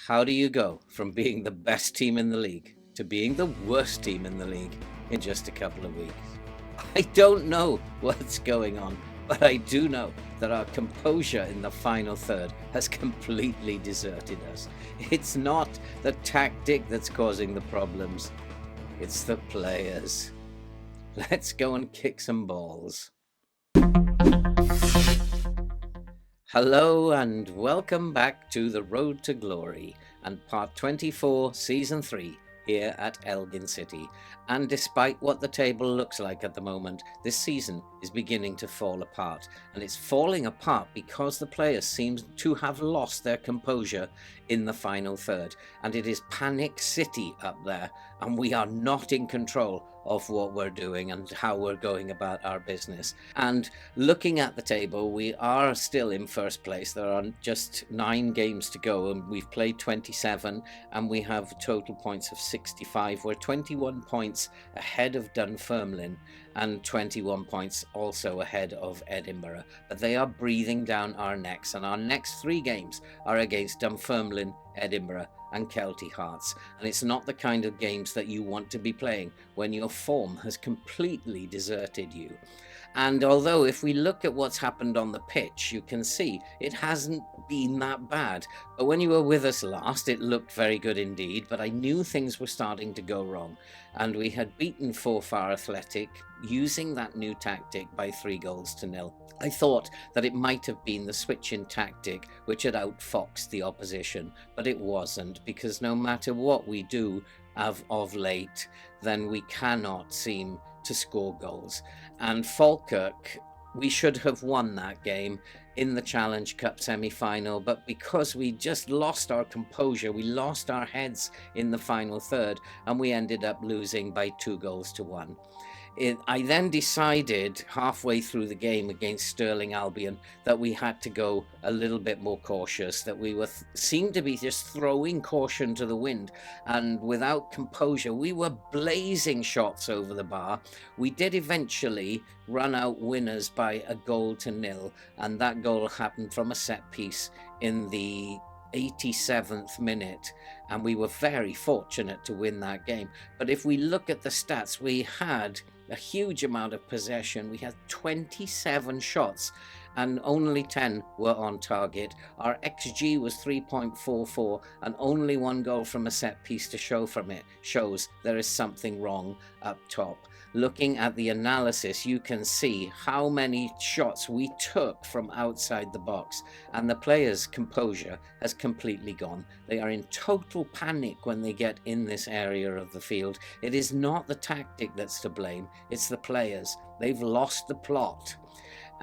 How do you go from being the best team in the league to being the worst team in the league in just a couple of weeks? I don't know what's going on, but I do know that our composure in the final third has completely deserted us. It's not the tactic that's causing the problems, it's the players. Let's go and kick some balls. Hello and welcome back to The Road to Glory and part 24, season 3 here at Elgin City. And despite what the table looks like at the moment, this season is beginning to fall apart. And it's falling apart because the players seem to have lost their composure in the final third. And it is Panic City up there, and we are not in control of what we're doing and how we're going about our business. And looking at the table, we are still in first place. There are just 9 games to go, and we've played 27, and we have total points of 65. We're 21 points ahead of Dunfermline and 21 points also ahead of Edinburgh. But they are breathing down our necks, and our next 3 games are against Dunfermline, Edinburgh and Kelty Hearts, and it's not the kind of games that you want to be playing when your form has completely deserted you. And although if we look at what's happened on the pitch, you can see it hasn't been that bad. But when you were with us last, it looked very good indeed, but I knew things were starting to go wrong. And we had beaten Forfar Athletic using that new tactic by 3-0. I thought that it might have been the switch-in tactic which had outfoxed the opposition, but it wasn't, because no matter what we do of late, then we cannot seem to score goals. And Falkirk, we should have won that game in the Challenge Cup semi-final, but because we just lost our composure, we lost our heads in the final third, and we ended up losing by 2-1. I then decided halfway through the game against Stirling Albion that we had to go a little bit more cautious, that we seemed to be just throwing caution to the wind, and without composure we were blazing shots over the bar. We did eventually run out winners by 1-0, and that goal happened from a set piece in the 87th minute, and we were very fortunate to win that game. But if we look at the stats, we had a huge amount of possession. We had 27 shots and only 10 were on target. Our XG was 3.44 and only 1 goal from a set piece to show from it shows there is something wrong up top. Looking at the analysis, you can see how many shots we took from outside the box, and the players' composure has completely gone. They are in total panic when they get in this area of the field. It is not the tactic that's to blame, it's the players. They've lost the plot.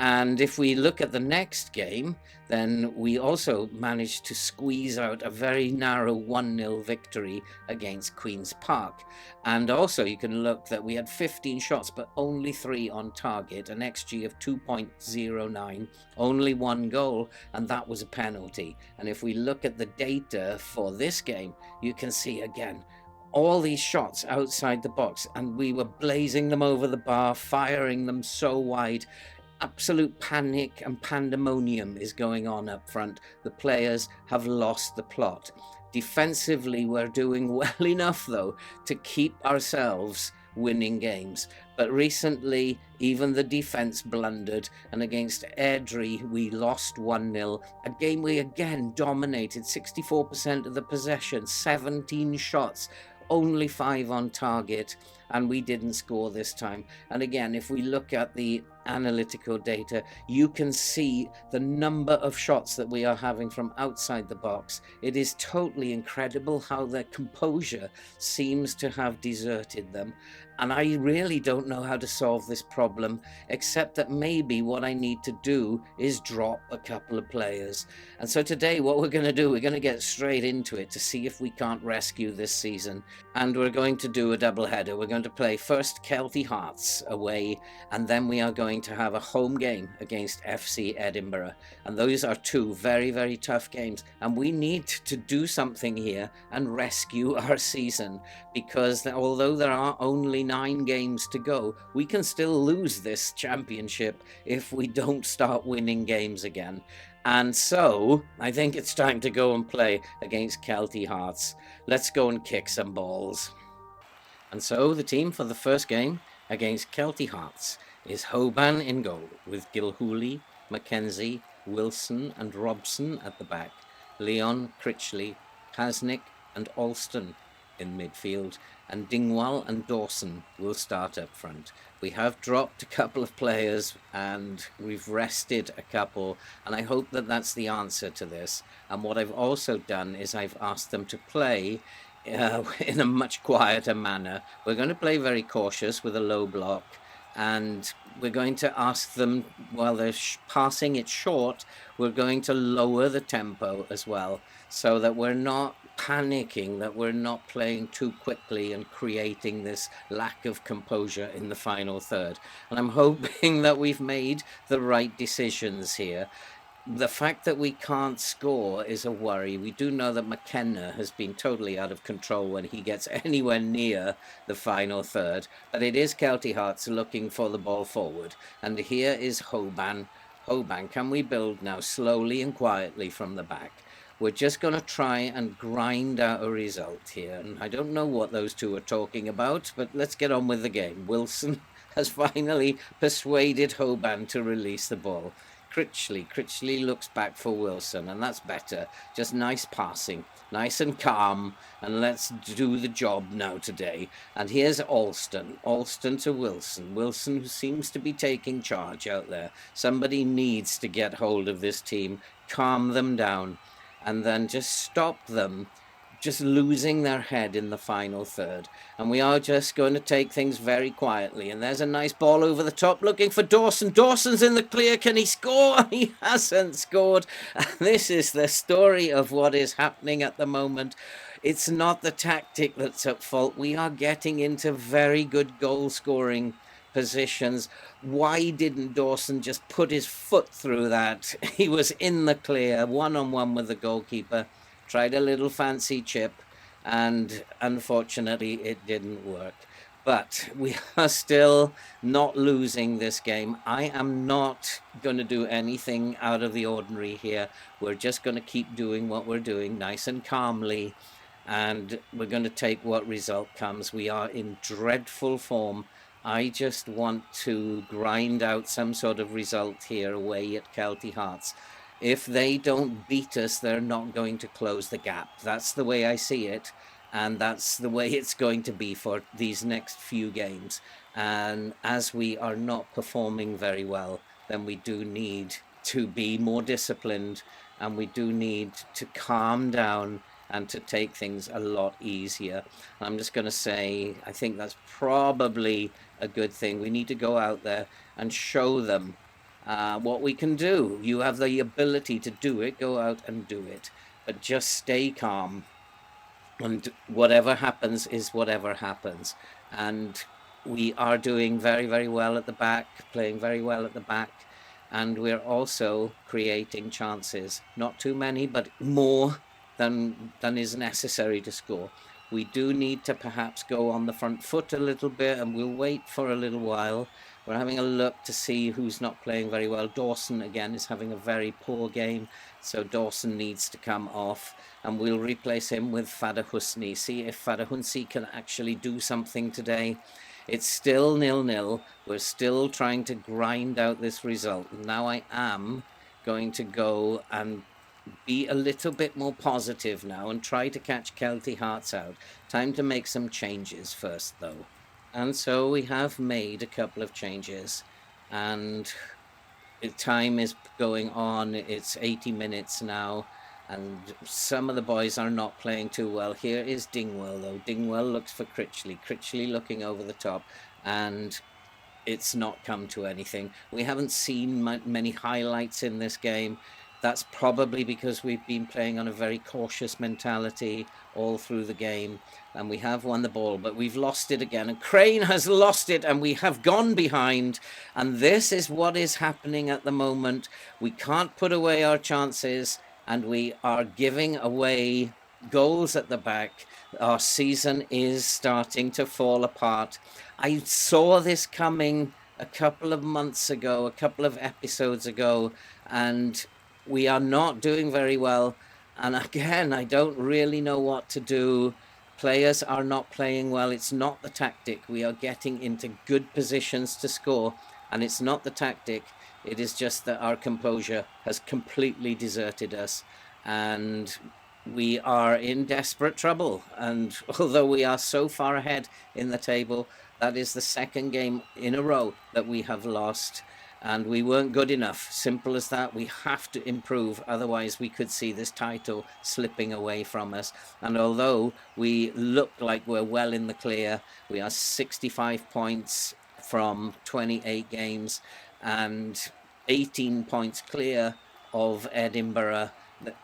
And if we look at the next game, then we also managed to squeeze out a very narrow 1-0 victory against Queen's Park. And also you can look that we had 15 shots, but only 3 on target, an XG of 2.09, only 1 goal, and that was a penalty. And if we look at the data for this game, you can see again, all these shots outside the box, and we were blazing them over the bar, firing them so wide. Absolute panic and pandemonium is going on up front. The players have lost the plot. Defensively, we're doing well enough, though, to keep ourselves winning games. But recently, even the defense blundered, and against Airdrie, we lost 1-0. A game we again dominated, 64% of the possession, 17 shots, only 5 on target, and we didn't score this time. And again, if we look at the analytical data, you can see the number of shots that we are having from outside the box. It is totally incredible how their composure seems to have deserted them. And I really don't know how to solve this problem, except that maybe what I need to do is drop a couple of players. And so today what we're going to do, we're going to get straight into it to see if we can't rescue this season. And we're going to do a double header. We're going to play first Kelty Hearts away, and then we are going to have a home game against FC Edinburgh. And those are 2 very, very tough games. And we need to do something here and rescue our season, because although there are only 9 games to go, we can still lose this championship if we don't start winning games again. And so I think it's time to go and play against Kelty Hearts. Let's go and kick some balls. And so the team for the first game against Kelty Hearts is Hoban in goal, with Gilhooly, Mackenzie, Wilson and Robson at the back, Leon, Critchley, Pasnick and Alston in midfield, and Dingwall and Dawson will start up front. We have dropped a couple of players and we've rested a couple, and I hope that that's the answer to this. And what I've also done is I've asked them to play in a much quieter manner. We're going to play very cautious with a low block, and we're going to ask them, while they're passing it short, we're going to lower the tempo as well, so that we're not panicking, that we're not playing too quickly and creating this lack of composure in the final third. And I'm hoping that we've made the right decisions here. The fact that we can't score is a worry. We do know that McKenna has been totally out of control when he gets anywhere near the final third, but it is Kelty Hearts looking for the ball forward. And here is Hoban. Hoban, can we build now slowly and quietly from the back? We're just going to try and grind out a result here. And I don't know what those two are talking about, but let's get on with the game. Wilson has finally persuaded Hoban to release the ball. Critchley looks back for Wilson, and that's better. Just nice passing, nice and calm, and let's do the job now today. And here's Alston to Wilson. Wilson, who seems to be taking charge out there. Somebody needs to get hold of this team, calm them down, and then just stop them just losing their head in the final third. And we are just going to take things very quietly. And there's a nice ball over the top looking for Dawson. Dawson's in the clear. Can he score? He hasn't scored. And this is the story of what is happening at the moment. It's not the tactic that's at fault. We are getting into very good goal scoring positions. Why didn't Dawson just put his foot through that? He was in the clear, one-on-one with the goalkeeper. Tried a little fancy chip, and unfortunately it didn't work. But we are still not losing this game. I am not going to do anything out of the ordinary here. We're just going to keep doing what we're doing nice and calmly, and we're going to take what result comes. We are in dreadful form. I just want to grind out some sort of result here away at Kelty Hearts. If they don't beat us, they're not going to close the gap. That's the way I see it, and that's the way it's going to be for these next few games. And as we are not performing very well, then we do need to be more disciplined, and we do need to calm down and to take things a lot easier. I'm just going to say, I think that's probably a good thing. We need to go out there and show them what we can do. You have the ability to do it, go out and do it, but just stay calm, and whatever happens is whatever happens. And we are doing very, very well at the back, playing very well at the back, and we're also creating chances. Not too many, but more than is necessary to score. We do need to perhaps go on the front foot a little bit, and we'll wait for a little while. We're having a look to see who's not playing very well. Dawson, again, is having a very poor game, so Dawson needs to come off, and we'll replace him with Fada Husni. See if Fada Husni can actually do something today. It's still 0-0. We're still trying to grind out this result. Now I am going to go and be a little bit more positive now and try to catch Kelty Hearts out. Time to make some changes first, though. And so we have made a couple of changes, and time is going on. It's 80 minutes now, and some of the boys are not playing too well. Here is Dingwall, though. Dingwall looks for Critchley. Critchley looking over the top, and it's not come to anything. We haven't seen many highlights in this game. That's probably because we've been playing on a very cautious mentality all through the game, and we have won the ball, but we've lost it again, and Crane has lost it, and we have gone behind, and this is what is happening at the moment. We can't put away our chances, and we are giving away goals at the back. Our season is starting to fall apart. I saw this coming a couple of months ago, a couple of episodes ago, and we are not doing very well. And again, I don't really know what to do. Players are not playing well. It's not the tactic. We are getting into good positions to score, and it's not the tactic. It is just that our composure has completely deserted us, and we are in desperate trouble. And although we are so far ahead in the table, that is the second game in a row that we have lost. And we weren't good enough. Simple as that. We have to improve. Otherwise, we could see this title slipping away from us. And although we look like we're well in the clear, we are 65 points from 28 games and 18 points clear of Edinburgh.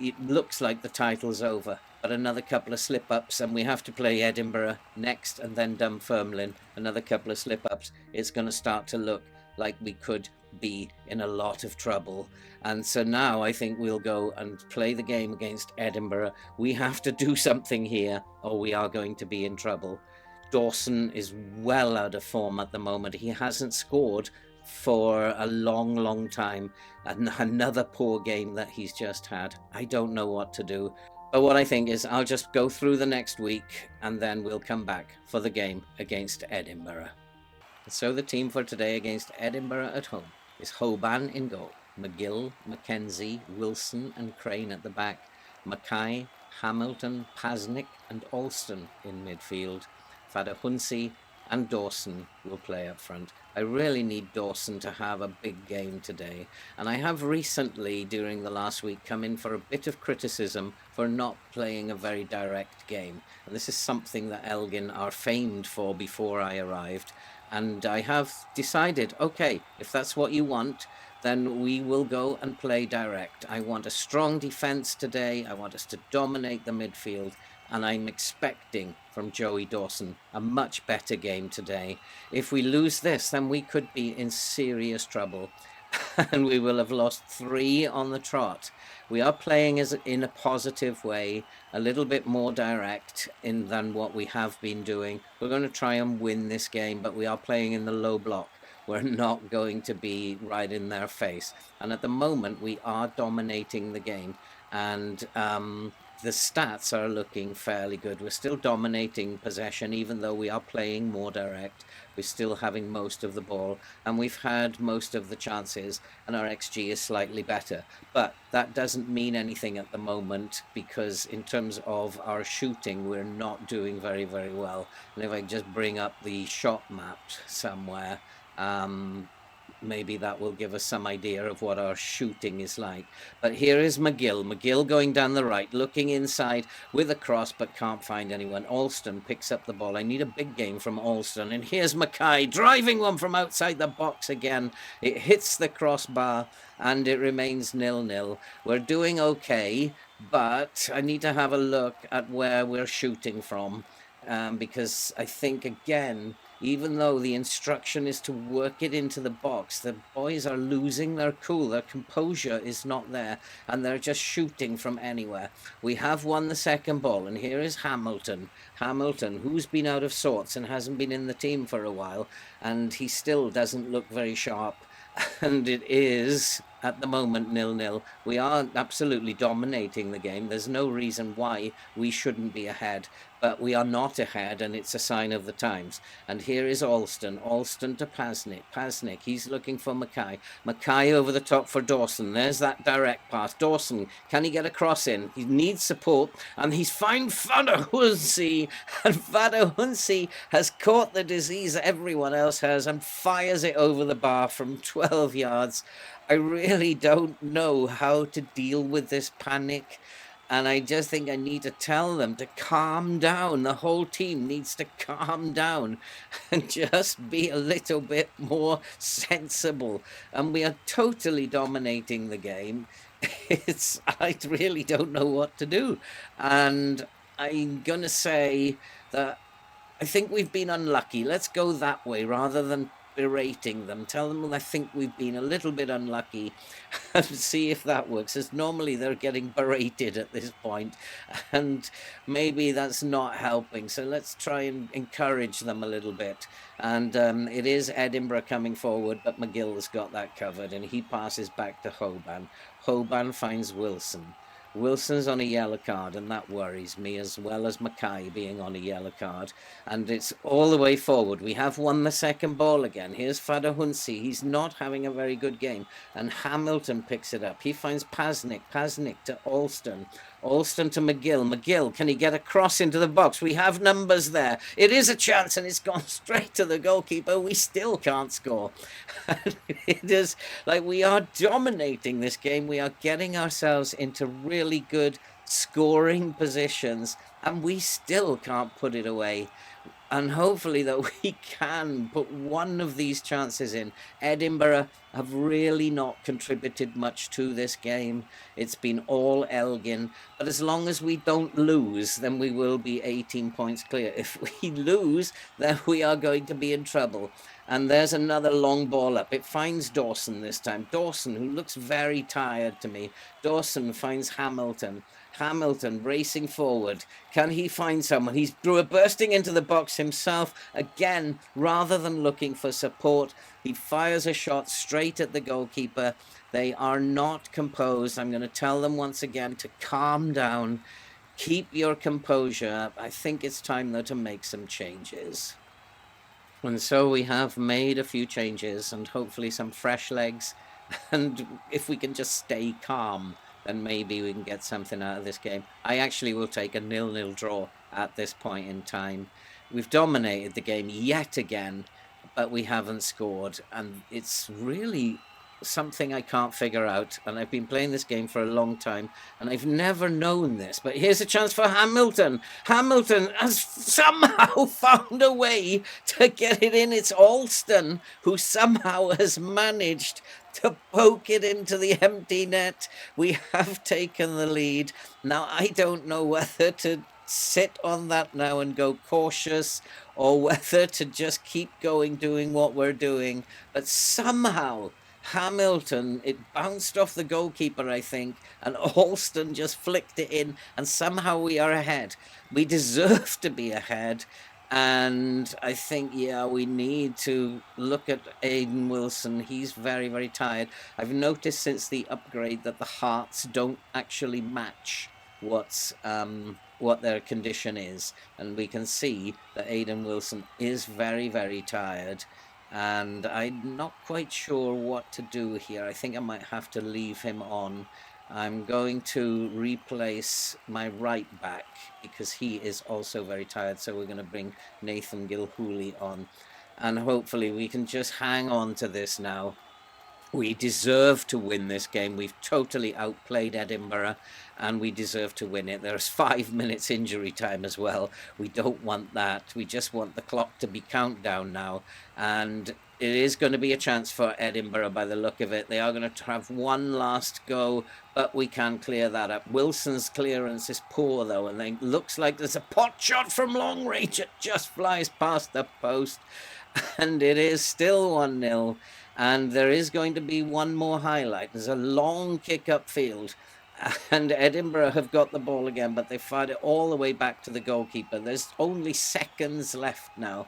It looks like the title's over. But another couple of slip-ups, and we have to play Edinburgh next and then Dunfermline. Another couple of slip-ups. It's going to start to look like we could be in a lot of trouble. And so now I think we'll go and play the game against Edinburgh. We have to do something here, or we are going to be in trouble. Dawson is well out of form at the moment. He hasn't scored for a long time. And another poor game that he's just had. I don't know what to do. But what I think is I'll just go through the next week and then we'll come back for the game against Edinburgh. So the team for today against Edinburgh at home is Hoban in goal, McGill, Mackenzie, Wilson and Crane at the back, Mackay, Hamilton, Pasnick and Alston in midfield, Fadahunsi and Dawson will play up front. I really need Dawson to have a big game today. And I have recently, during the last week, come in for a bit of criticism for not playing a very direct game. And this is something that Elgin are famed for before I arrived. And I have decided, okay, if that's what you want, then we will go and play direct. I want a strong defense today. I want us to dominate the midfield. And I'm expecting from Joey Dawson a much better game today. If we lose this, then we could be in serious trouble. And we will have lost 3 on the trot. We are playing in a positive way, a little bit more direct than what we have been doing. We're going to try and win this game, but we are playing in the low block. We're not going to be right in their face. And at the moment, we are dominating the game. And the stats are looking fairly good. We're still dominating possession, even though we are playing more direct. We're still having most of the ball, and we've had most of the chances, and our XG is slightly better. But that doesn't mean anything at the moment, because in terms of our shooting, we're not doing very well. And if I just bring up the shot map somewhere, maybe that will give us some idea of what our shooting is like. But here is McGill. McGill going down the right, looking inside with a cross, but can't find anyone. Alston picks up the ball. I need a big game from Alston. And here's Mackay driving one from outside the box again. It hits the crossbar and it remains 0-0. We're doing okay, but I need to have a look at where we're shooting from. Because I think, again, even though the instruction is to work it into the box, the boys are losing their cool. Their composure is not there, and they're just shooting from anywhere. We have won the second ball, and here is Hamilton. Hamilton, who's been out of sorts and hasn't been in the team for a while, and he still doesn't look very sharp. And it is, at the moment, 0-0. We are absolutely dominating the game. There's no reason why we shouldn't be ahead. But we are not ahead, and it's a sign of the times. And here is Alston. Alston to Pasnick. Pasnick, he's looking for Mackay. Mackay over the top for Dawson. There's that direct pass. Dawson, can he get a cross in? He needs support, and he's found Fadahunsi. And Fadahunsi has caught the disease everyone else has and fires it over the bar from 12 yards. I really don't know how to deal with this panic. And I just think I need to tell them to calm down. The whole team needs to calm down and just be a little bit more sensible. And we are totally dominating the game. I really don't know what to do. And I'm going to say that I think we've been unlucky. Let's go that way rather than berating them. Tell them I think we've been a little bit unlucky and see if that works. As normally they're getting berated at this point, and maybe that's not helping. So let's try and encourage them a little bit. And it is Edinburgh coming forward, but McGill's got that covered, and he passes back to Hoban. Hoban finds Wilson. Wilson's on a yellow card, and that worries me, as well as Mackay being on a yellow card. And it's all the way forward. We have won the second ball again. Here's Fadahunsi. He's not having a very good game. And Hamilton picks it up. He finds Pasnick. Pasnick to Alston. Alston to McGill. McGill, can he get a cross into the box? We have numbers there. It is a chance, and it's gone straight to the goalkeeper. We still can't score. It is like we are dominating this game. We are getting ourselves into really good scoring positions, and we still can't put it away. And hopefully that we can put one of these chances in. Edinburgh have really not contributed much to this game. It's been all Elgin. But as long as we don't lose, then we will be 18 points clear. If we lose, then we are going to be in trouble. And there's another long ball up. It finds Dawson this time. Dawson, who looks very tired to me. Dawson finds Hamilton. Hamilton racing forward. Can he find someone? He's bursting into the box himself. Again, rather than looking for support, he fires a shot straight at the goalkeeper. They are not composed. I'm going to tell them once again to calm down. Keep your composure. I think it's time, though, to make some changes. And so we have made a few changes and hopefully some fresh legs. And if we can just stay calm, then maybe we can get something out of this game. I actually will take a 0-0 draw at this point in time. We've dominated the game yet again, but we haven't scored. And it's really something I can't figure out. And I've been playing this game for a long time, and I've never known this. But here's a chance for Hamilton. Hamilton has somehow found a way to get it in. It's Alston who somehow has managed to poke it into the empty net. We have taken the lead. Now, I don't know whether to sit on that now and go cautious, or whether to just keep going doing what we're doing. But somehow Hamilton, it bounced off the goalkeeper, I think, and Alston just flicked it in, and somehow we are ahead. We deserve to be ahead. And I think, yeah, we need to look at Aidan Wilson. He's very, very tired. I've noticed since the upgrade that the hearts don't actually match what their condition is. And we can see that Aidan Wilson is very, very tired. And I'm not quite sure what to do here. I think I might have to leave him on. I'm going to replace my right back because he is also very tired. So we're going to bring Nathan Gilhooly on. And hopefully we can just hang on to this now. We deserve to win this game. We've totally outplayed Edinburgh, and we deserve to win it. There's 5 minutes injury time as well. We don't want that. We just want the clock to be countdown now. And it is going to be a chance for Edinburgh by the look of it. They are going to have one last go, but we can clear that up. Wilson's clearance is poor, though, and it looks like there's a pot shot from long range. It just flies past the post, and it is still 1-0. And there is going to be one more highlight. There's a long kick upfield. And Edinburgh have got the ball again, but they fired it all the way back to the goalkeeper. There's only seconds left now.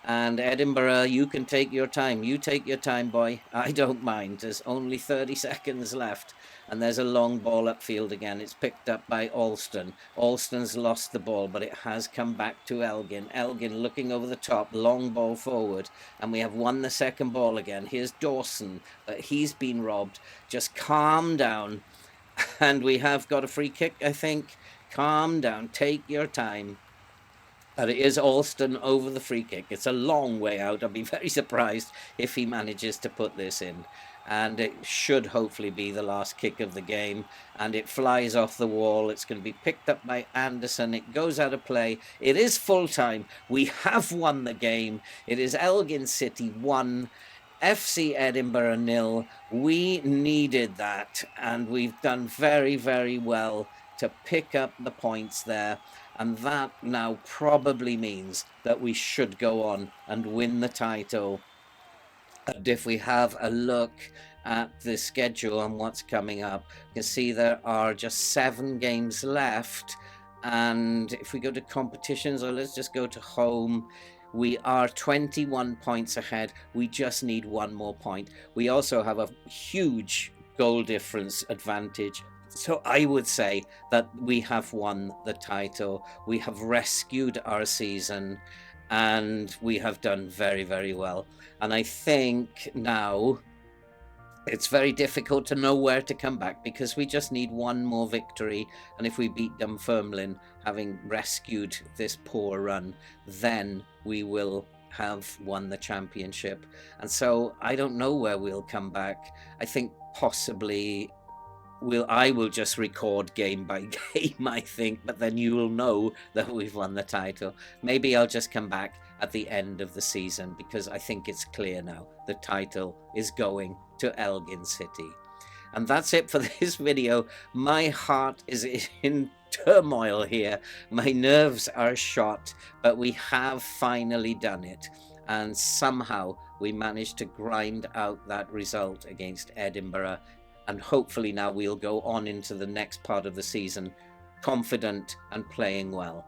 And Edinburgh, you can take your time. You take your time, boy. I don't mind. There's only 30 seconds left. And there's a long ball upfield again. It's picked up by Alston. Alston's lost the ball, but it has come back to Elgin. Elgin looking over the top, long ball forward. And we have won the second ball again. Here's Dawson, but he's been robbed. Just calm down. And we have got a free kick, I think. Calm down. Take your time. But it is Alston over the free kick. It's a long way out. I'll be very surprised if he manages to put this in. And it should hopefully be the last kick of the game. And it flies off the wall. It's going to be picked up by Anderson. It goes out of play. It is full time. We have won the game. It is Elgin City 1, FC Edinburgh 0. We needed that. And we've done very, very well to pick up the points there. And that now probably means that we should go on and win the title And if we have a look at the schedule and what's coming up, you can see there are just 7 games left. And if we go to competitions, or let's just go to home, we are 21 points ahead. We just need one more point. We also have a huge goal difference advantage. So I would say that we have won the title. We have rescued our season and we have done very, very well. And I think now it's very difficult to know where to come back because we just need one more victory. And if we beat Dunfermline, having rescued this poor run, then we will have won the championship. And so I don't know where we'll come back. I think possibly I will just record game by game, I think, but then you will know that we've won the title. Maybe I'll just come back at the end of the season because I think it's clear now the title is going to Elgin City. And that's it for this video. My heart is in turmoil here. My nerves are shot, but we have finally done it. And somehow we managed to grind out that result against Edinburgh. And hopefully now we'll go on into the next part of the season confident and playing well.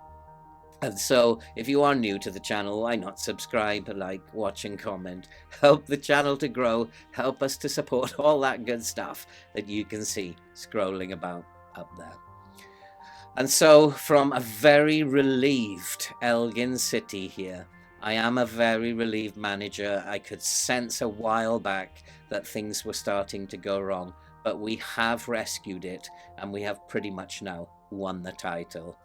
And so if you are new to the channel, why not subscribe, like, watch and comment? Help the channel to grow, help us to support all that good stuff that you can see scrolling about up there. And so from a very relieved Elgin City here, I am a very relieved manager. I could sense a while back that things were starting to go wrong, but we have rescued it and we have pretty much now won the title.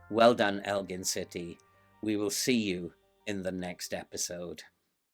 Well done, Elgin City. We will see you in the next episode.